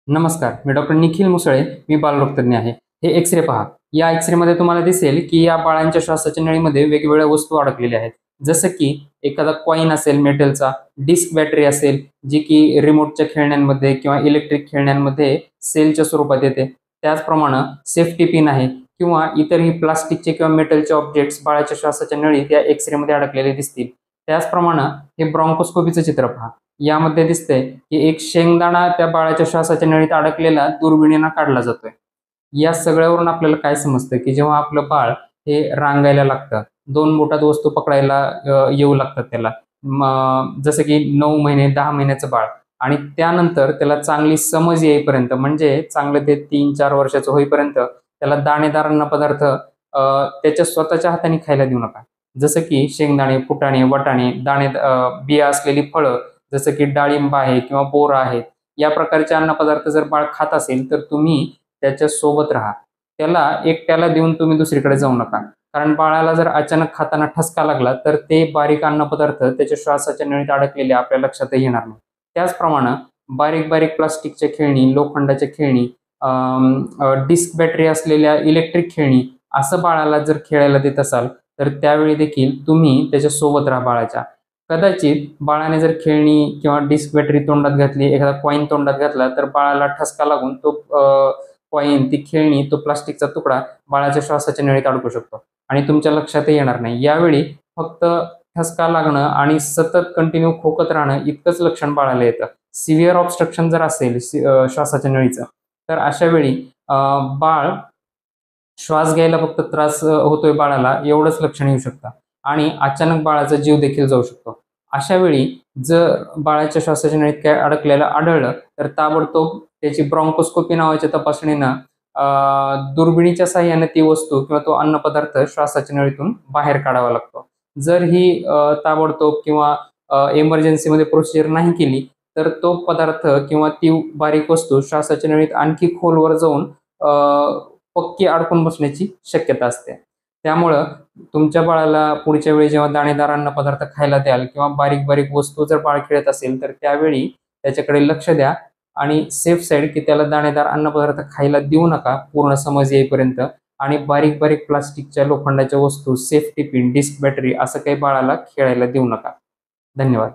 नमस्कार, मी डॉक्टर निखिल मुसळे. मी बालरोगतज्ञ आहे. हे एक्स-रे पहा. या एक्स-रेमध्ये तुम्हाला दिसेल की या बाळांच्या श्वासाच्या नळीमध्ये वेगवेगळ्या वस्तू अडकलेल्या आहेत. जसं की एखादा कॉइन असेल मेटलचा, डिस्क बॅटरी असेल, जी की रिमोटच्या खेळण्यांमध्ये किंवा इलेक्ट्रिक खेळण्यांमध्ये सेलच्या स्वरूपात येते. त्याचप्रमाणे सेफ्टी पिन आहे किंवा इतरही प्लास्टिकचे किंवा मेटलचे ऑब्जेक्ट्स बाळाच्या श्वासाच्या नळीत या एक्स-रेमध्ये अडकलेले दिसतील. त्याचप्रमाणे हे ब्रॉन्कोस्कोपीचं चित्र पहा. यामध्ये दिसतंय की एक शेंगदाणा त्या बाळाच्या श्वासाच्या नळीत अडकलेला दुर्बिणीनं काढला जातोय. या सगळ्यावरून आपल्याला काय समजतं की जेव्हा आपलं बाळ हे रांगायला लागतं, 2 बोटात वस्तू पकडायला येऊ लागतात त्याला. जसं की 9 महिने 10 महिन्याचं बाळ आणि त्यानंतर त्याला चांगली समज येईपर्यंत म्हणजे चांगलं ते 3-4 वर्षाचं होईपर्यंत त्याला दाणेदार अन्न पदार्थ त्याच्या स्वतःच्या हाताने खायला देऊ नका. जसं की शेंगदाणे, फुटाणे, वाटाणे, बिया असलेली फळं जसं की डाळिंब आहे किंवा बोर आहेत. या प्रकारचे अन्नपदार्थ जर बाळ खात असेल तर तुम्ही त्याच्या सोबत राहा. त्याला एकट्याला देऊन तुम्ही दुसरीकडे जाऊ नका. कारण बाळाला जर अचानक खाताना ठसका लागला तर ते बारीक अन्नपदार्थ त्याच्या श्वासाच्या नळीत अडकलेले आपल्या लक्षातही येणार नाही. त्याचप्रमाणे बारीक-बारीक प्लास्टिकच्या खेळणी, लोखंडाच्या खेळणी, डिस्क बॅटरी असलेल्या इलेक्ट्रिक खेळणी असं बाळाला जर खेळायला देत असाल तर त्यावेळी देखील तुम्ही त्याच्या सोबत राहा बाळाच्या. कदाचित बाळाने जर खेळणी किंवा डिस्क बॅटरी तोंडात घातली, एखादा कॉइन तोंडात घातला तर बाळाला ठसका लागून तो कॉइन, ती खेळणी, तो प्लास्टिकचा तुकडा बाळाच्या श्वासाच्या नळीत अडकू शकतो आणि तुमच्या लक्षातही येणार नाही. यावेळी फक्त ठसका लागणं आणि सतत कंटिन्यू खोकत राहणं इतकंच लक्षण बाळाला येतं. सिव्हिअर ऑब्स्ट्रक्शन जर असेल श्वासाच्या नळीचं तर अशा वेळी बाळ श्वास घ्यायला फक्त त्रास होतोय बाळाला एवढंच लक्षण येऊ शकतं आणि अचानक बाळाचा जीव देखील जाऊ शकतो. अशा वेळी जर बाळाच्या श्वासाच्या नळीत काय अडकलेलं आढळलं तर ताबडतोब त्याची ब्रॉन्कोस्कोपी नावाच्या तपासणीनं दुर्बिणीच्या साहाय्याने ती वस्तू किंवा तो अन्नपदार्थ श्वासाच्या नळीतून बाहेर काढावा लागतो. जर ही ताबडतोब किंवा इमर्जन्सीमध्ये प्रोसिजर नाही केली तर तो पदार्थ किंवा ती बारीक वस्तू श्वासाच्या नळीत आणखी खोलवर जाऊन पक्की अडकून बसण्याची शक्यता असते. त्यामुळं तुमच्या बाळाला पुढच्या वेळी जेव्हा दाणेदार अन्नपदार्थ खायला द्याल किंवा बारीक-बारीक वस्तू जर बाळ खेळत असेल तर त्यावेळी त्याच्याकडे लक्ष द्या आणि सेफ साईड की त्याला दाणेदार अन्नपदार्थ खायला देऊ नका पूर्ण समज येईपर्यंत आणि बारीक-बारीक प्लास्टिकच्या, लोखंडाच्या वस्तू, सेफ्टी पिन, डिस्क बॅटरी असं काही बाळाला खेळायला देऊ नका. धन्यवाद.